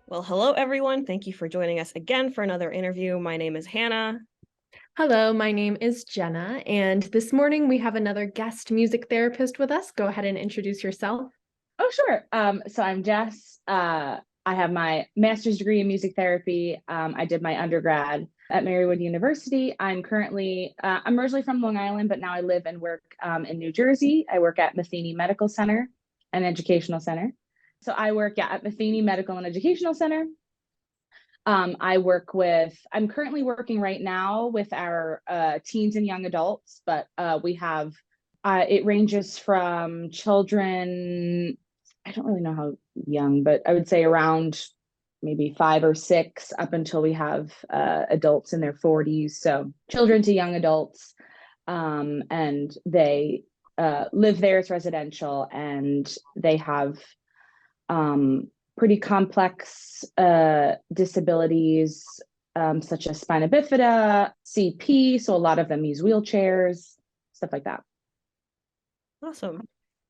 Well, hello everyone. Thank you for joining us again for another interview. My name is Hannah. Hello, my name is Jenna, and this morning we have another guest music therapist with us. Go ahead and introduce yourself. Oh, sure. So I'm Jess. I have my master's degree in music therapy. I did my undergrad at Marywood University. I'm originally from Long Island, but now I live and work in New Jersey. I work at Matheny Medical Center and Educational Center. So I work at Matheny Medical and Educational Center. I'm currently working right now with our teens and young adults, but it ranges from children, I don't really know how young, but I would say around maybe 5 or 6 up until we have adults in their 40s. So children to young adults, and they live there as residential, and they have pretty complex disabilities, such as spina bifida, CP. So a lot of them use wheelchairs, stuff like that. Awesome.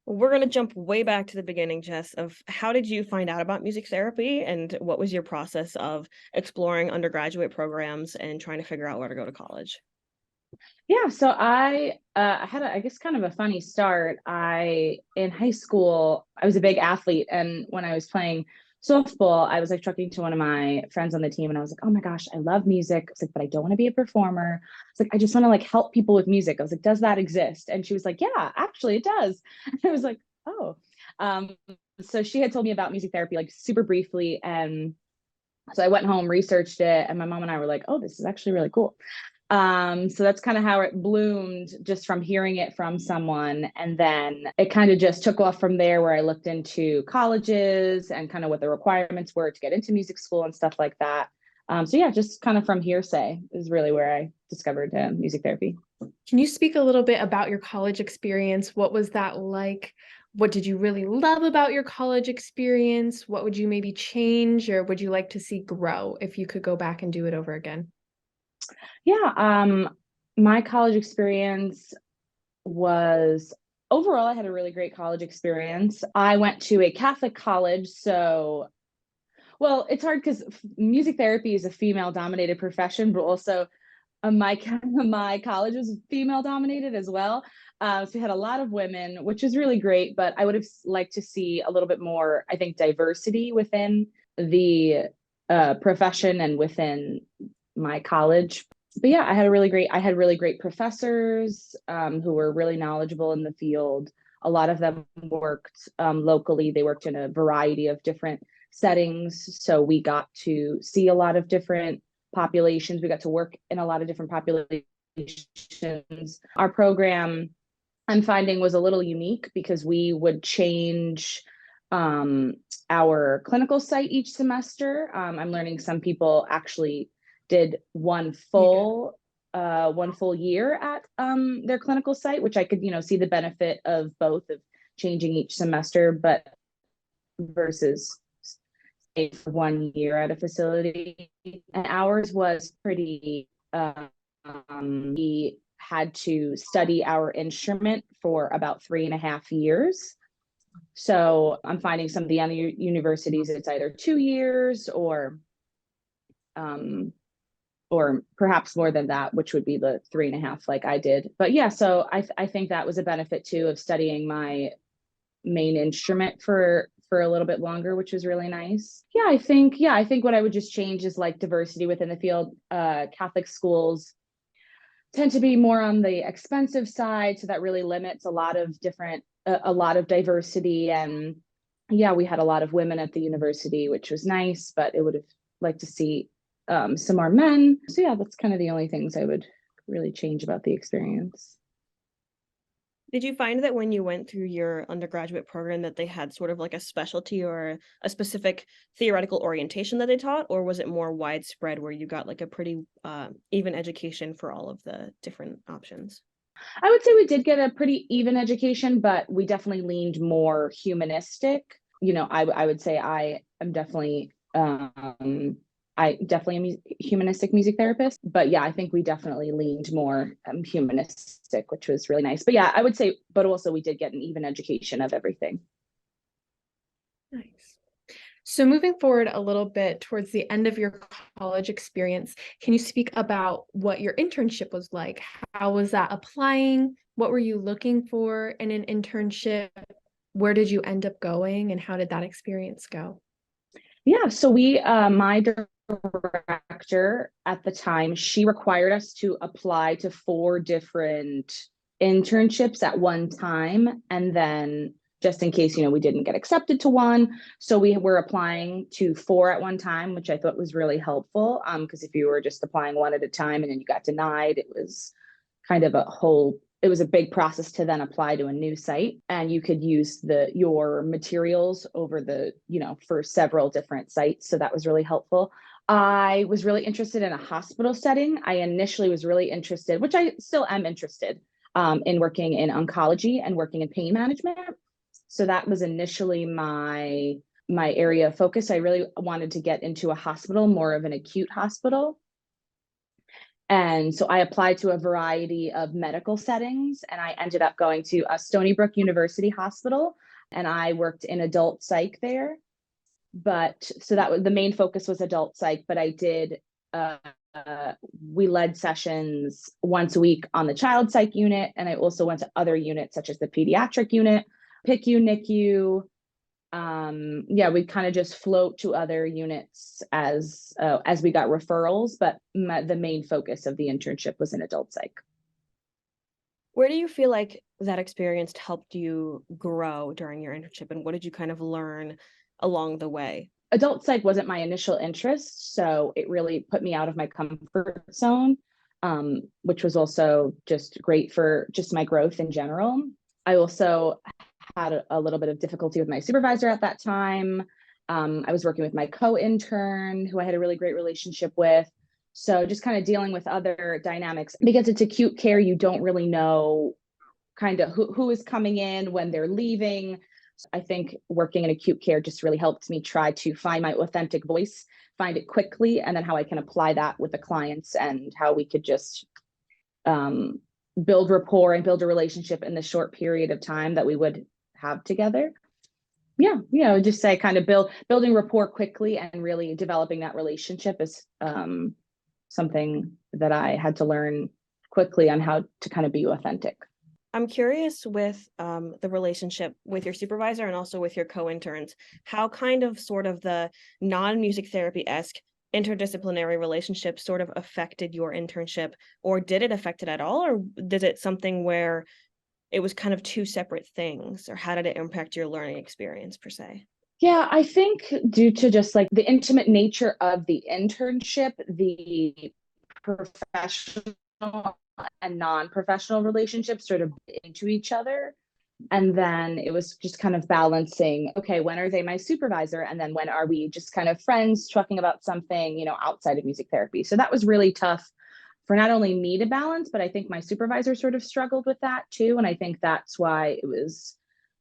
Well, we're going to jump way back to the beginning, Jess, of how did you find out about music therapy and what was your process of exploring undergraduate programs and trying to figure out where to go to college? Yeah, so I had I guess kind of a funny start. In high school, I was a big athlete, and when I was playing softball, I was like talking to one of my friends on the team, and I was like, "Oh my gosh, I love music." I was like, "But I don't want to be a performer." It's like, "I just want to like help people with music." I was like, "Does that exist?" And she was like, "Yeah, actually, it does." And I was like, "Oh." Um, so she had told me about music therapy like super briefly, and so I went home, researched it, and my mom and I were like, "Oh, this is actually really cool." So that's kind of how it bloomed, just from hearing it from someone. And then it kind of just took off from there, where I looked into colleges and kind of what the requirements were to get into music school and stuff like that. So yeah, just kind of from hearsay is really where I discovered music therapy. Can you speak a little bit about your college experience? What was that like? What did you really love about your college experience? What would you maybe change, or would you like to see grow if you could go back and do it over again? Yeah, my college experience was overall, I had a really great college experience. I went to a Catholic college, so well, it's hard because music therapy is a female dominated profession, but also my college was female dominated as well. So we had a lot of women, which is really great, but I would have liked to see a little bit more, I think, diversity within the profession and within my college. But yeah, I had really great professors who were really knowledgeable in the field. A lot of them worked locally. They worked in a variety of different settings. So we got to see a lot of different populations. We got to work in a lot of different populations. Our program, I'm finding, was a little unique because we would change um, our clinical site each semester. I'm learning some people actually did Yeah. one full year at their clinical site, which I could, see the benefit of both, of changing each semester, but versus stay for 1 year at a facility. And ours was pretty, we had to study our instrument for about 3.5 years. So I'm finding some of the other universities, it's either 2 years um, or perhaps more than that, which would be the 3.5 like I did. But yeah, so I think that was a benefit too, of studying my main instrument for a little bit longer, which was really nice. I think what I would just change is like diversity within the field. Catholic schools tend to be more on the expensive side, so that really limits a lot of diversity. And yeah, we had a lot of women at the university, which was nice, but it would have liked to see some more men. So yeah, that's kind of the only things I would really change about the experience. Did you find that when you went through your undergraduate program that they had sort of like a specialty or a specific theoretical orientation that they taught, or was it more widespread where you got like a pretty even education for all of the different options? I would say we did get a pretty even education, but we definitely leaned more humanistic. I would say I definitely am a humanistic music therapist, but yeah, I think we definitely leaned more humanistic, which was really nice. But yeah, I would say, but also we did get an even education of everything. Nice. So moving forward a little bit towards the end of your college experience, can you speak about what your internship was like? How was that applying? What were you looking for in an internship? Where did you end up going, and how did that experience go? Yeah, so my director at the time, she required us to apply to 4 different internships at one time. And then just in case, we didn't get accepted to one. So we were applying to 4 at one time, which I thought was really helpful. Because if you were just applying one at a time and then you got denied, it was kind of it was a big process to then apply to a new site, and you could use your materials over for several different sites. So that was really helpful. I was really interested in a hospital setting. I initially was really interested, which I still am interested, in working in oncology and working in pain management. So that was initially my area of focus. I really wanted to get into a hospital, more of an acute hospital. And so I applied to a variety of medical settings, and I ended up going to a Stony Brook University Hospital, and I worked in adult psych there. But so that was the main focus, was adult psych, but I did, we led sessions once a week on the child psych unit. And I also went to other units such as the pediatric unit, PICU, NICU. Yeah, we kind of just float to other units as we got referrals, but the main focus of the internship was in adult psych. Where do you feel like that experience helped you grow during your internship, and what did you kind of learn along the way? Adult psych wasn't my initial interest, so it really put me out of my comfort zone, which was also just great for just my growth in general. I also had a little bit of difficulty with my supervisor at that time. I was working with my co-intern, who I had a really great relationship with. So just kind of dealing with other dynamics. Because it's acute care, you don't really know kind of who is coming in, when they're leaving. So I think working in acute care just really helped me try to find my authentic voice, find it quickly, and then how I can apply that with the clients, and how we could just build rapport and build a relationship in the short period of time that we would have together. Yeah, just say kind of building rapport quickly and really developing that relationship is something that I had to learn quickly on how to kind of be authentic. I'm curious with the relationship with your supervisor and also with your co-interns, how kind of sort of the non-music therapy-esque interdisciplinary relationship sort of affected your internship, or did it affect it at all? Or did it something where it was kind of 2 separate things, or how did it impact your learning experience per se? Yeah, I think due to just like the intimate nature of the internship, the professional and non-professional relationships sort of into each other. And then it was just kind of balancing, okay, when are they my supervisor? And then when are we just kind of friends talking about something, outside of music therapy? So that was really tough for not only me to balance, but I think my supervisor sort of struggled with that too. And I think that's why it was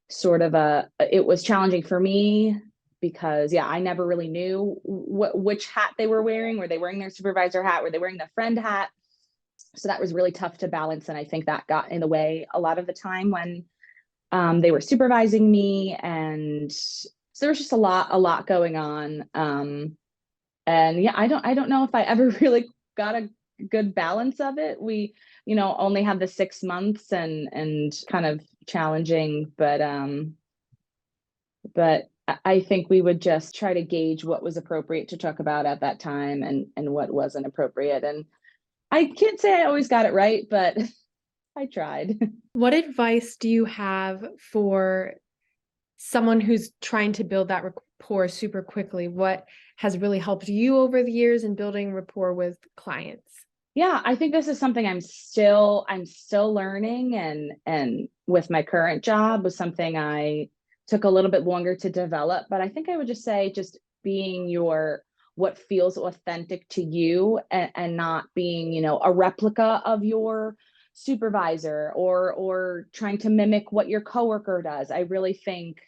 sort of it was challenging for me, because I never really knew which hat they were wearing. Were they wearing their supervisor hat? Were they wearing the friend hat? So that was really tough to balance. And I think that got in the way a lot of the time when they were supervising me. And so there was just a lot going on. And I don't know if I ever really got a good balance of it. We, only had the 6 months and kind of challenging, but I think we would just try to gauge what was appropriate to talk about at that time and what wasn't appropriate. And I can't say I always got it right, but I tried. What advice do you have for someone who's trying to build that rapport super quickly? What has really helped you over the years in building rapport with clients? Yeah, I think this is something I'm still learning, and with my current job was something I took a little bit longer to develop. But I think I would just say just being what feels authentic to you, and not being, a replica of your supervisor or trying to mimic what your coworker does. I really think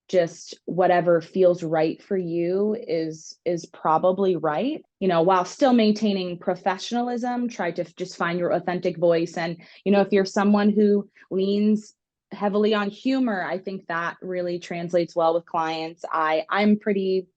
just whatever feels right for you is probably right, while still maintaining professionalism. Try to just find your authentic voice. And if you're someone who leans heavily on humor. I think that really translates well with clients. I'm pretty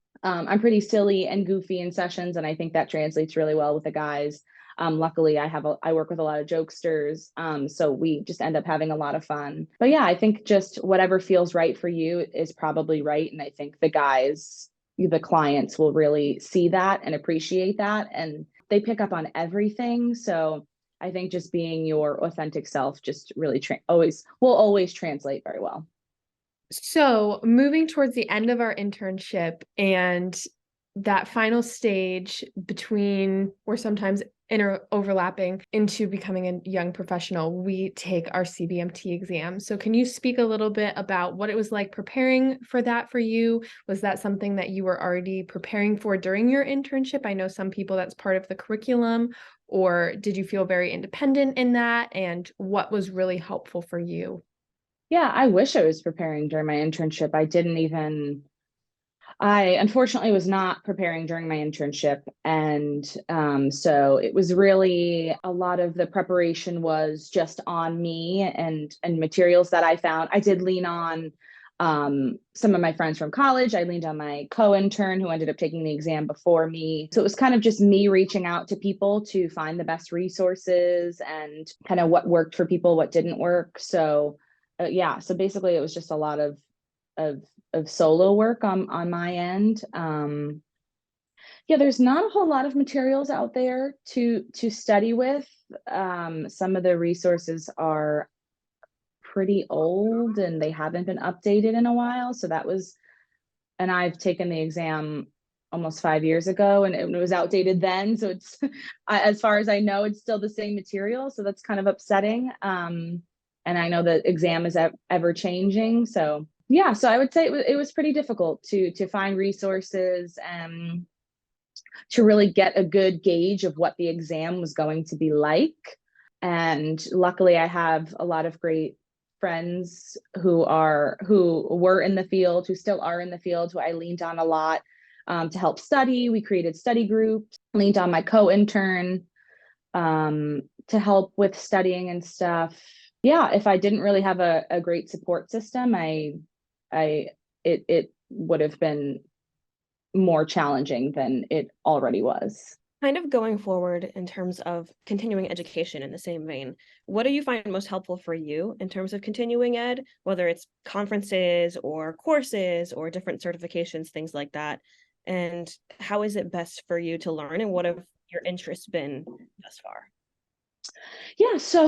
silly and goofy in sessions, and I think that translates really well with the guys. Luckily, I work with a lot of jokesters, so we just end up having a lot of fun. But yeah, I think just whatever feels right for you is probably right, and I think the clients will really see that and appreciate that, and they pick up on everything. So I think just being your authentic self just really will always translate very well. So, moving towards the end of our internship and that final stage between, or sometimes overlapping into becoming a young professional, we take our CBMT exam. So, can you speak a little bit about what it was like preparing for that for you? Was that something that you were already preparing for during your internship? I know some people that's part of the curriculum, or did you feel very independent in that? And what was really helpful for you? Yeah, I wish I was preparing during my internship. I unfortunately was not preparing during my internship. And so it was really a lot of the preparation was just on me and materials that I found. I did lean on some of my friends from college. I leaned on my co-intern who ended up taking the exam before me. So it was kind of just me reaching out to people to find the best resources and kind of what worked for people, what didn't work. So yeah, so basically it was just a lot of solo work on my end. Yeah, there's not a whole lot of materials out there to study with. Some of the resources are pretty old and they haven't been updated in a while. So and I've taken the exam almost 5 years ago and it was outdated then. So it's, as far as I know, it's still the same material. So that's kind of upsetting. And I know the exam is ever changing. So yeah, so I would say it was pretty difficult to find resources and to really get a good gauge of what the exam was going to be like. And luckily I have a lot of great friends who were in the field, who still are in the field, who I leaned on a lot to help study. We created study groups, leaned on my co-intern to help with studying and stuff. Yeah, if I didn't really have a great support system, it would have been more challenging than it already was. Kind of going forward in terms of continuing education in the same vein, what do you find most helpful for you in terms of continuing ed, whether it's conferences or courses or different certifications, things like that? And how is it best for you to learn, and what have your interests been thus far? Yeah, so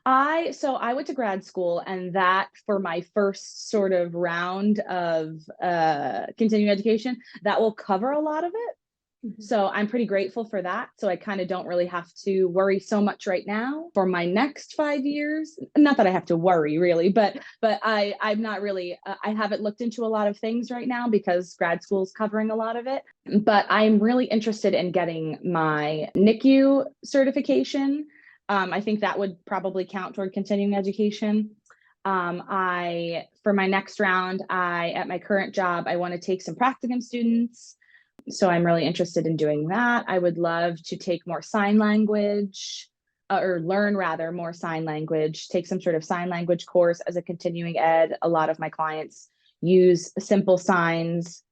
I went to grad school, and that for my first sort of round of continuing education, that will cover a lot of it. So I'm pretty grateful for that. So I kind of don't really have to worry so much right now for my next 5 years. Not that I have to worry really, but I'm not really, I haven't looked into a lot of things right now because grad school is covering a lot of it. But I'm really interested in getting my NICU certification. I think that would probably count toward continuing education. For my next round, at my current job, I want to take some practicum students. So I'm really interested in doing that. I would love to take more sign language, or learn rather more sign language, take some sort of sign language course as a continuing ed. A lot of my clients use simple signs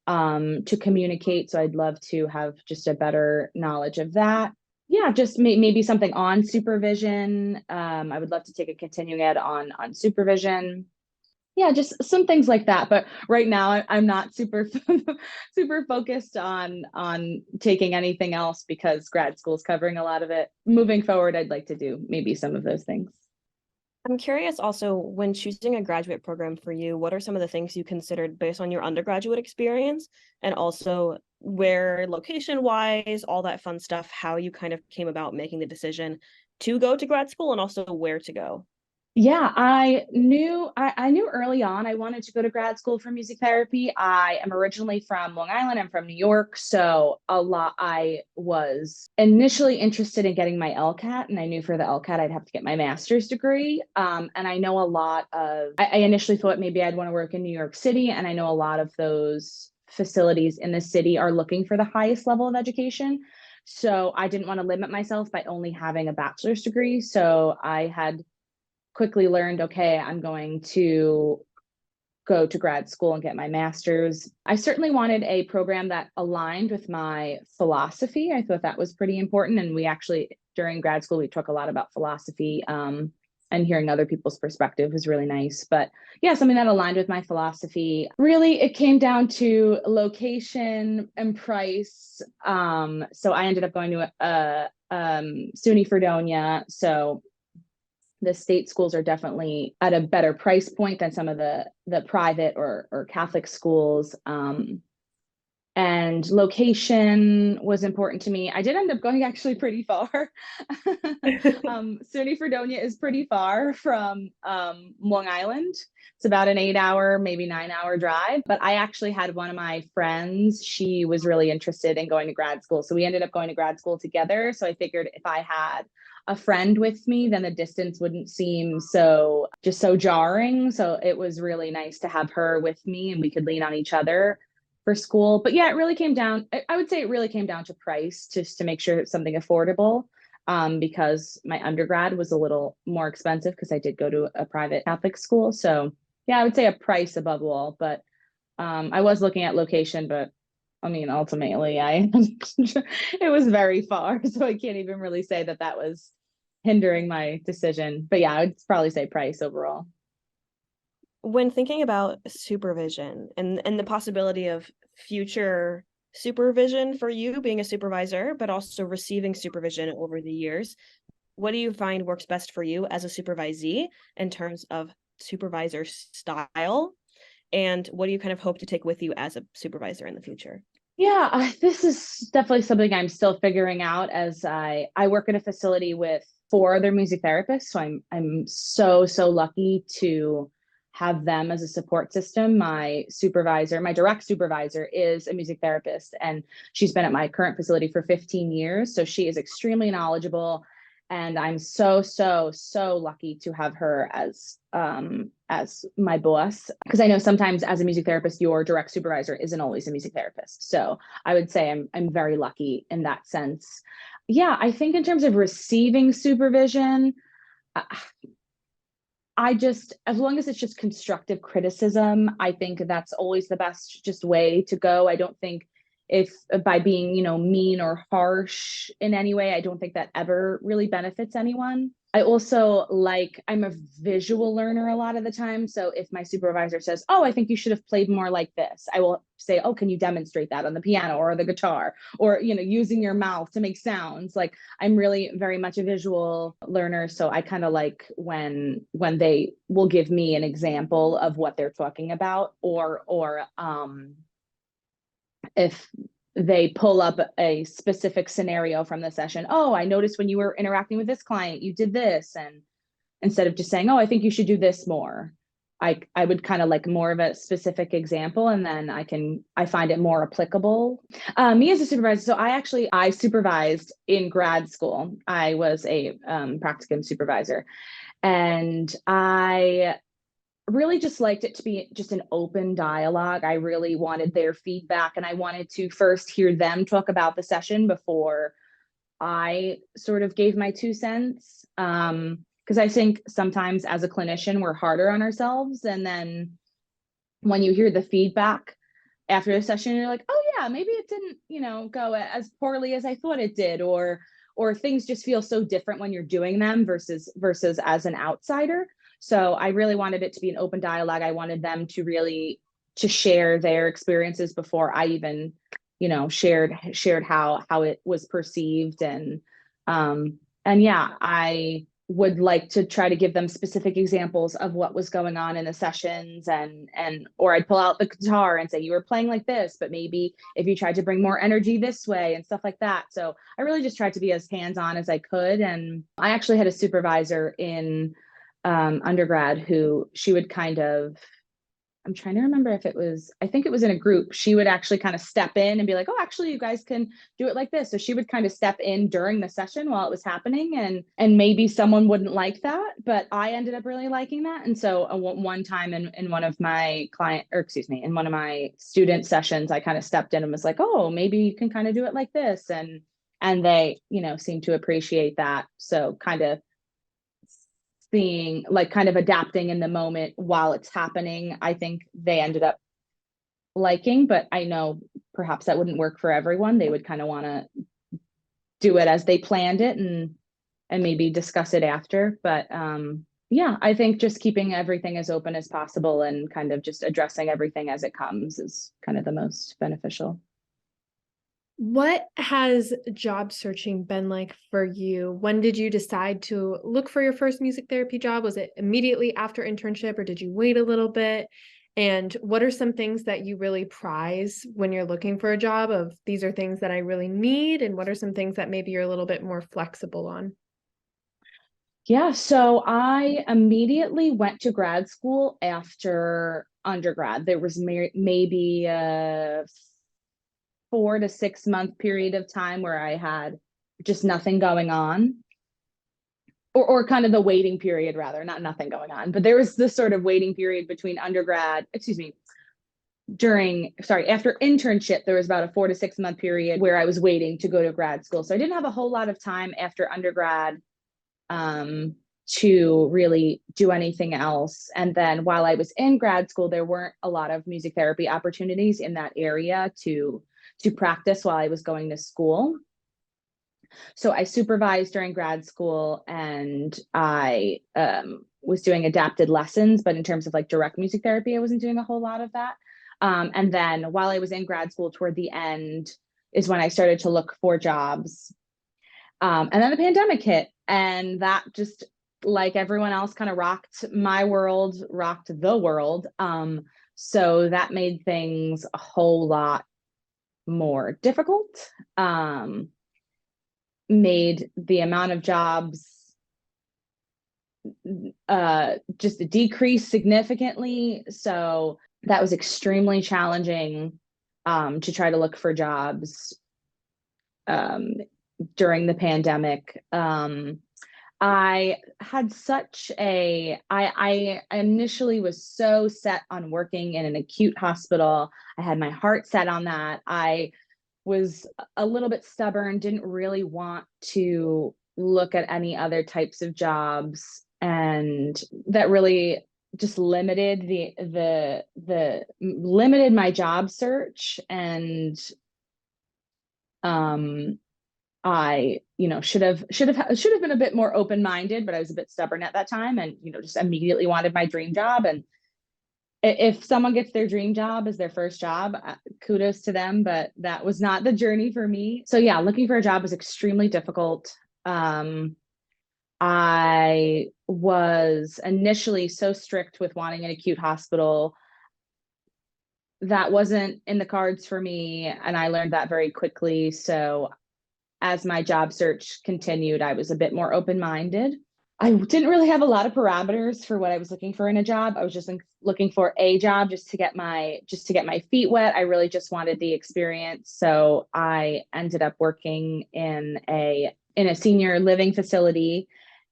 to communicate. So I'd love to have just a better knowledge of that. Yeah, just maybe something on supervision. I would love to take a continuing ed on supervision. Yeah, just some things like that. But right now I'm not super super focused on taking anything else because grad school is covering a lot of it. Moving forward, I'd like to do maybe some of those things. I'm curious also, when choosing a graduate program for you, what are some of the things you considered based on your undergraduate experience, and also where location wise, all that fun stuff, how you kind of came about making the decision to go to grad school and also where to go? Yeah, I knew early on I wanted to go to grad school for music therapy. I am originally from Long Island. I'm from New York. So I was initially interested in getting my LCAT, and I knew for the LCAT I'd have to get my master's degree. And I know I initially thought maybe I'd want to work in New York City, and I know a lot of those facilities in the city are looking for the highest level of education. So I didn't want to limit myself by only having a bachelor's degree. So I had quickly learned, okay, I'm going to go to grad school and get my master's. I certainly wanted a program that aligned with my philosophy. I thought that was pretty important. And we actually, during grad school, we talk a lot about philosophy, and hearing other people's perspective was really nice. But yeah, something that aligned with my philosophy. Really, it came down to location and price. So I ended up going to SUNY Fredonia. So the state schools are definitely at a better price point than some of the private or Catholic schools. And location was important to me. I did end up going actually pretty far. SUNY Fredonia is pretty far from Long Island. It's about an 8-hour, maybe 9-hour drive. But I actually had one of my friends, she was really interested in going to grad school. So we ended up going to grad school together. So I figured if I had a friend with me, then the distance wouldn't seem so jarring. So it was really nice to have her with me and we could lean on each other for school. But yeah, it really came down, I would say it really came down to price, just to make sure it's something affordable, because my undergrad was a little more expensive because I did go to a private Catholic school. So yeah, I would say a price above all, but I was looking at location, but I mean, ultimately, it was very far. So I can't even really say that was hindering my decision. But yeah, I would probably say price overall. When thinking about supervision and the possibility of future supervision for you being a supervisor, but also receiving supervision over the years, what do you find works best for you as a supervisee in terms of supervisor style? And what do you kind of hope to take with you as a supervisor in the future? Yeah, this is definitely something I'm still figuring out as I work in a facility with 4 other music therapists. So I'm so lucky to have them as a support system. My supervisor, my direct supervisor, is a music therapist, and she's been at my current facility for 15 years. So she is extremely knowledgeable, and I'm so lucky to have her as my boss, because I know sometimes as a music therapist your direct supervisor isn't always a music therapist. So I would say I'm very lucky in that sense. Yeah, I think in terms of receiving supervision, I just, as long as it's just constructive criticism, I think that's always the best just way to go. I don't think if by being, mean or harsh in any way, I don't think that ever really benefits anyone. I also I'm a visual learner a lot of the time. So if my supervisor says, oh, I think you should have played more like this, I will say, oh, can you demonstrate that on the piano or the guitar, or, using your mouth to make sounds? Like, I'm really very much a visual learner. So I kind of like when they will give me an example of what they're talking about, or if they pull up a specific scenario from the session. Oh, I noticed when you were interacting with this client, you did this. And instead of just saying, oh, I think you should do this more, I would kind of like more of a specific example, and then I find it more applicable. Me as a supervisor, so I supervised in grad school. I was a practicum supervisor, and I really just liked it to be just an open dialogue. I really wanted their feedback, and I wanted to first hear them talk about the session before I sort of gave my 2 cents. Because I think sometimes as a clinician, we're harder on ourselves. And then when you hear the feedback after the session, you're like, oh yeah, maybe it didn't, go as poorly as I thought it did, or things just feel so different when you're doing them versus as an outsider. So I really wanted it to be an open dialogue. I wanted them to really share their experiences before I even, shared how it was perceived. And yeah, I would like to try to give them specific examples of what was going on in the sessions, or I'd pull out the guitar and say, you were playing like this, but maybe if you tried to bring more energy this way, and stuff like that. So I really just tried to be as hands-on as I could. And I actually had a supervisor in undergrad who she would kind of, I'm trying to remember if I think it was in a group. She would actually kind of step in and be like, oh, actually, you guys can do it like this. So she would kind of step in during the session while it was happening. And maybe someone wouldn't like that, but I ended up really liking that. And so one time in one of my in one of my student sessions, I kind of stepped in and was like, oh, maybe you can kind of do it like this. And they, seemed to appreciate that. So kind of seeing, like, kind of adapting in the moment while it's happening, I think they ended up liking. But I know perhaps that wouldn't work for everyone. They would kind of want to do it as they planned it, and maybe discuss it after. But yeah, I think just keeping everything as open as possible and kind of just addressing everything as it comes is kind of the most beneficial. What has job searching been like for you? When did you decide to look for your first music therapy job? Was it immediately after internship, or did you wait a little bit? And what are some things that you really prize when you're looking for a job, of these are things that I really need? And what are some things that maybe you're a little bit more flexible on? Yeah, so I immediately went to grad school after undergrad. There was maybe a 4 to 6 month period of time where I had just nothing going on, or kind of the waiting period, rather, not nothing going on, but there was this sort of waiting period between after internship. There was about a 4 to 6 month period where I was waiting to go to grad school. So I didn't have a whole lot of time after undergrad to really do anything else. And then while I was in grad school, there weren't a lot of music therapy opportunities in that area to practice while I was going to school. So I supervised during grad school, and I was doing adapted lessons, but in terms of like direct music therapy, I wasn't doing a whole lot of that. And then while I was in grad school, toward the end is when I started to look for jobs. And then the pandemic hit, and that just, like everyone else, kind of rocked my world, rocked the world. So that made things a whole lot more difficult. Made the amount of jobs just decrease significantly. So that was extremely challenging to try to look for jobs during the pandemic. I had I initially was so set on working in an acute hospital. I had my heart set on that. I was a little bit stubborn, didn't really want to look at any other types of jobs, and that really just limited the limited my job search. And I, should have been a bit more open-minded, but I was a bit stubborn at that time, and just immediately wanted my dream job. And if someone gets their dream job as their first job, kudos to them, but that was not the journey for me. So yeah, looking for a job was extremely difficult. I was initially so strict with wanting an acute hospital. That wasn't in the cards for me, and I learned that very quickly. So as my job search continued, I was a bit more open-minded. I didn't really have a lot of parameters for what I was looking for in a job. I was just looking for a job just to get my feet wet. I really just wanted the experience. So I ended up working in a senior living facility,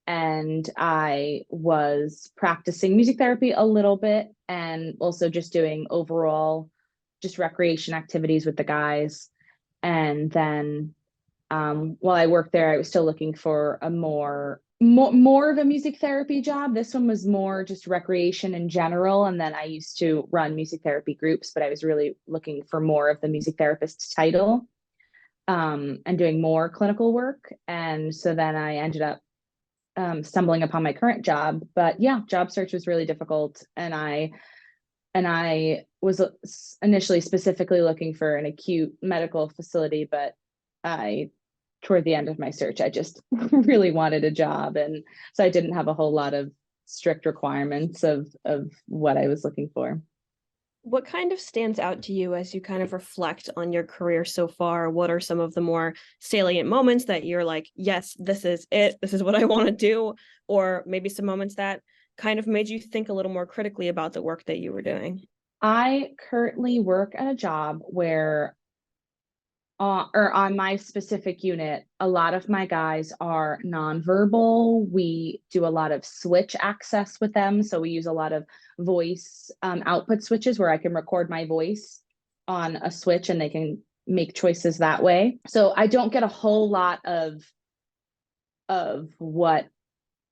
and I was practicing music therapy a little bit, and also just doing overall just recreation activities with the guys. And then while I worked there, I was still looking for a more of a music therapy job. This one was more just recreation in general. And then I used to run music therapy groups, but I was really looking for more of the music therapist title, and doing more clinical work. And so then I ended up stumbling upon my current job. But yeah, job search was really difficult. And I was initially specifically looking for an acute medical facility, but toward the end of my search, I just really wanted a job. And so I didn't have a whole lot of strict requirements of what I was looking for. What kind of stands out to you as you kind of reflect on your career so far? What are some of the more salient moments that you're like, yes, this is it, this is what I want to do? Or maybe some moments that kind of made you think a little more critically about the work that you were doing? I currently work at a job where or on my specific unit, a lot of my guys are nonverbal. We do a lot of switch access with them. So we use a lot of voice output switches where I can record my voice on a switch and they can make choices that way. So I don't get a whole lot of what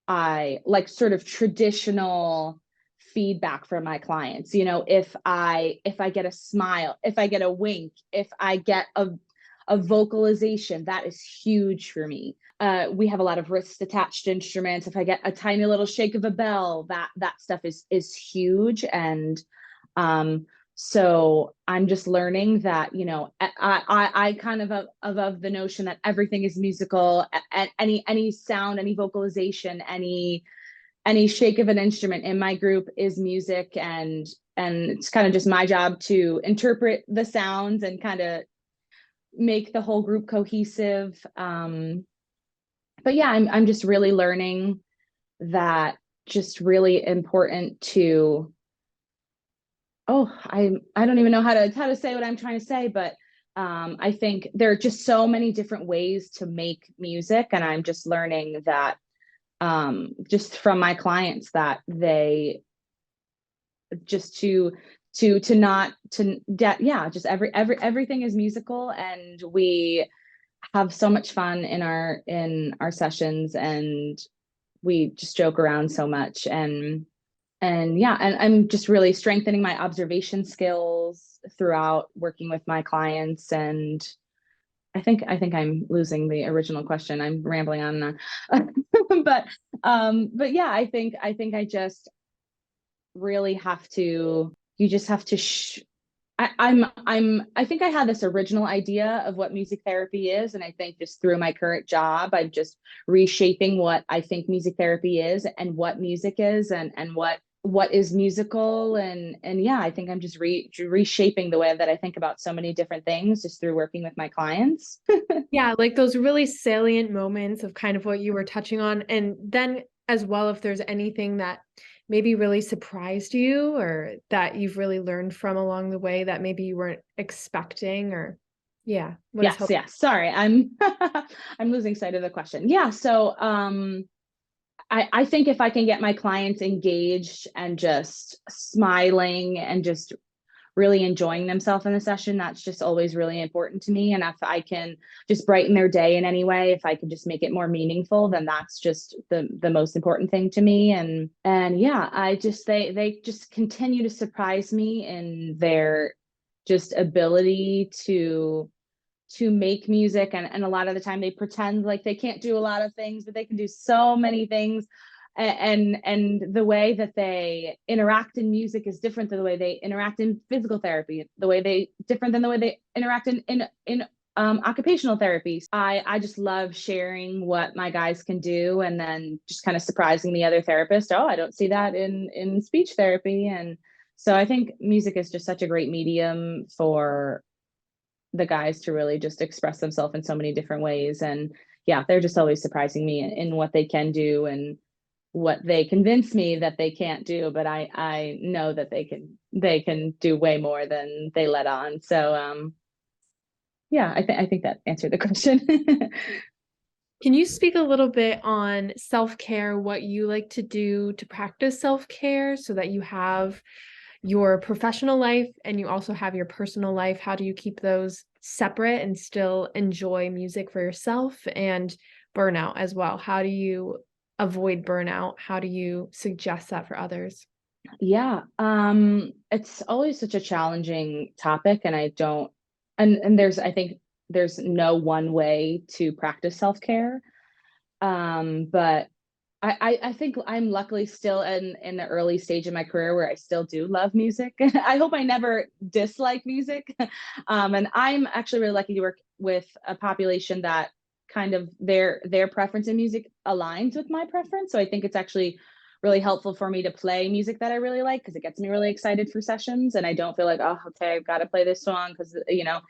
I like sort of traditional feedback from my clients. You know, if I get a smile, if I get a wink, if I get a vocalization, that is huge for me. We have a lot of wrist attached instruments. If I get a tiny little shake of a bell, that stuff is huge. And so I'm just learning that, you know, I kind of the notion that everything is musical. Any sound, any vocalization, any shake of an instrument in my group is music, and it's kind of just my job to interpret the sounds and kind of make the whole group cohesive. But yeah, I'm just really learning that just really important to, I don't even know how to say what I'm trying to say, but I think there are just so many different ways to make music, and I'm just learning that just from my clients that they just just everything is musical, and we have so much fun in our sessions, and we just joke around so much, and yeah, and I'm just really strengthening my observation skills throughout working with my clients. And I think I'm losing the original question. I'm rambling on and on. But yeah, I think I just really have to, you just have to I think I had this original idea of what music therapy is, and I think just through my current job, I'm just reshaping what I think music therapy is, and what music is, and what is musical, and yeah, I think I'm just reshaping the way that I think about so many different things just through working with my clients. Yeah, like those really salient moments of kind of what you were touching on. And then as well, if there's anything that maybe really surprised you or that you've really learned from along the way that maybe you weren't expecting, or yeah, what is Yes. Sorry, I'm I'm losing sight of the question. Yeah, so I think if I can get my clients engaged and just smiling and just really enjoying themselves in the session, that's just always really important to me. And if I can just brighten their day in any way, if I can just make it more meaningful, then that's just the most important thing to me. And yeah, they just continue to surprise me in their just ability to make music, and a lot of the time they pretend like they can't do a lot of things, but they can do so many things. And the way that they interact in music is different than the way they interact in physical therapy, different than the way they interact in occupational therapy. I just love sharing what my guys can do, and then just kind of surprising the other therapist. Oh, I don't see that in speech therapy. And so I think music is just such a great medium for the guys to really just express themselves in so many different ways. And yeah, they're just always surprising me in what they can do and what they convince me that they can't do, but I know that they can do way more than they let on. So yeah, I think that answered the question. Can you speak a little bit on self-care, what you like to do to practice self-care so that you have your professional life and you also have your personal life? How do you keep those separate and still enjoy music for yourself, and burnout as well? How do you avoid burnout? How do you suggest that for others? Yeah, it's always such a challenging topic, and I think there's no one way to practice self-care. But I think I'm luckily still in the early stage of my career where I still do love music. I hope I never dislike music. And I'm actually really lucky to work with a population that kind of their preference in music aligns with my preference. So I think it's actually really helpful for me to play music that I really like, because it gets me really excited for sessions, and I don't feel like, oh, okay, I've got to play this song because, you know,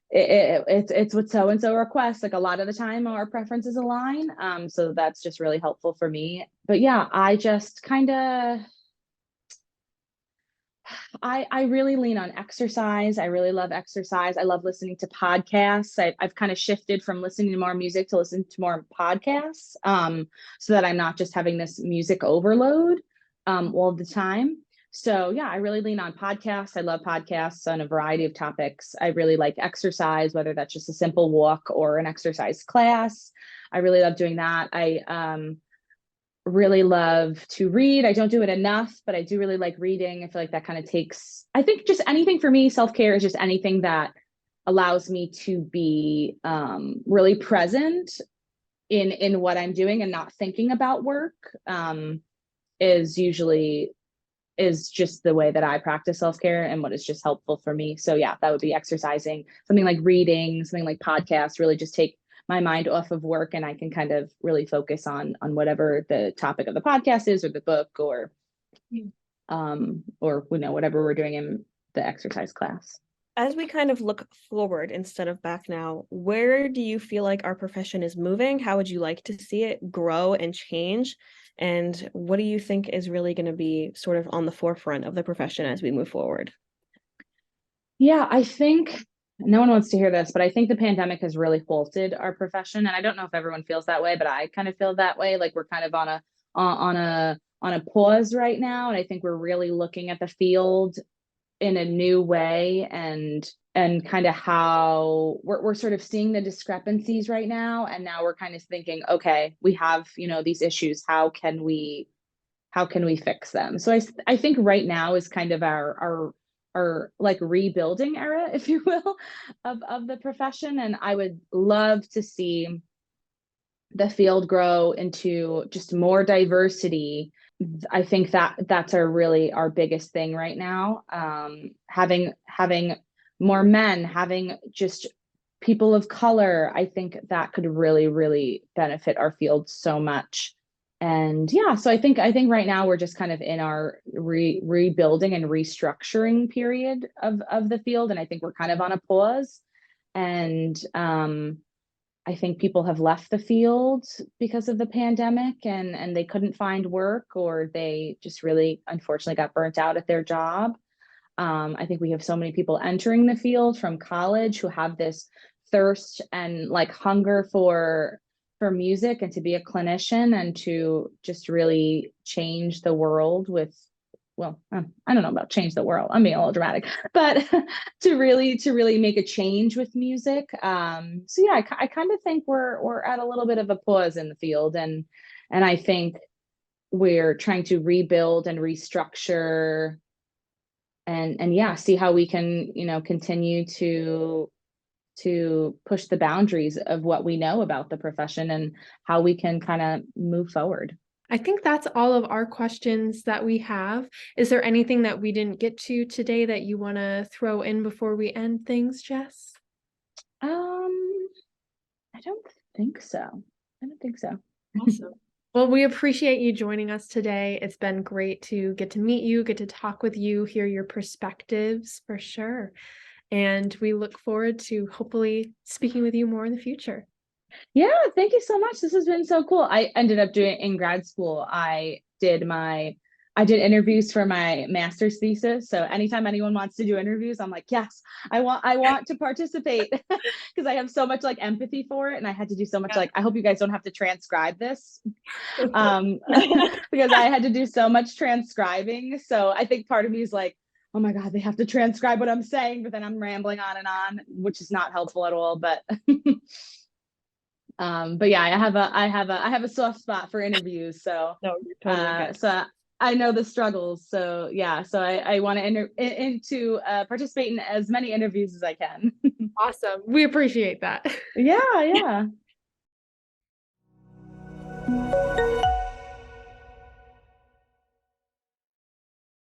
it's what so and so requests. Like a lot of the time our preferences align, so that's just really helpful for me. But yeah, I just kind of I really lean on exercise. I really love exercise. I love listening to podcasts. I've kind of shifted from listening to more music to listen to more podcasts, so that I'm not just having this music overload all the time. So yeah, I really lean on podcasts. I love podcasts on a variety of topics. I really like exercise, whether that's just a simple walk or an exercise class. I really love doing that. really love to read. I don't do it enough, but I do really like reading. I feel like that kind of takes, I think just anything for me, self-care is just anything that allows me to be really present in what I'm doing and not thinking about work, is usually is just the way that I practice self-care and what is just helpful for me. So yeah, that would be exercising, something like reading, something like podcasts, really just take my mind off of work and I can kind of really focus on whatever the topic of the podcast is or the book or whatever we're doing in the exercise class. As we kind of look forward instead of back now, where do you feel like our profession is moving? How would you like to see it grow and change? And what do you think is really going to be sort of on the forefront of the profession as we move forward? Yeah, I think no one wants to hear this, but I think the pandemic has really halted our profession. And I don't know if everyone feels that way, but I kind of feel that way. Like we're kind of on a pause right now. And I think we're really looking at the field in a new way and kind of how we're sort of seeing the discrepancies right now. And now we're kind of thinking, okay, we have, these issues. How can we fix them? So I think right now is kind of our like rebuilding era, if you will, of the profession. And I would love to see the field grow into just more diversity. I think that's our biggest thing right now. Having more men, having just people of color, I think that could really, really benefit our field so much. And yeah, so I think right now we're just kind of in our rebuilding and restructuring period of the field. And I think we're kind of on a pause. And I think people have left the field because of the pandemic and they couldn't find work or they just really unfortunately got burnt out at their job. I think we have so many people entering the field from college who have this thirst and like hunger for music and to be a clinician and to just really change the world with, well, I don't know about change the world. I'm being a little dramatic, but to really make a change with music. So yeah, I kind of think we're at a little bit of a pause in the field, and I think we're trying to rebuild and restructure, and yeah, see how we can continue to push the boundaries of what we know about the profession and how we can kind of move forward. I think that's all of our questions that we have. Is there anything that we didn't get to today that you want to throw in before we end things, Jess? I don't think so. Awesome. Well, we appreciate you joining us today. It's been great to get to meet you, get to talk with you, hear your perspectives for sure. And we look forward to hopefully speaking with you more in the future. Yeah, thank you so much. This has been so cool. I ended up doing in grad school. I did interviews for my master's thesis. So anytime anyone wants to do interviews, I'm like, yes, I want to participate because I have so much like empathy for it. And I had to do so much like, I hope you guys don't have to transcribe this because I had to do so much transcribing. So I think part of me is like, oh my God, they have to transcribe what I'm saying, but then I'm rambling on and on, which is not helpful at all. But but yeah, I have a soft spot for interviews. So No, you're totally good. so I know the struggles. So yeah, so I want to participate in as many interviews as I can. Awesome. We appreciate that. Yeah.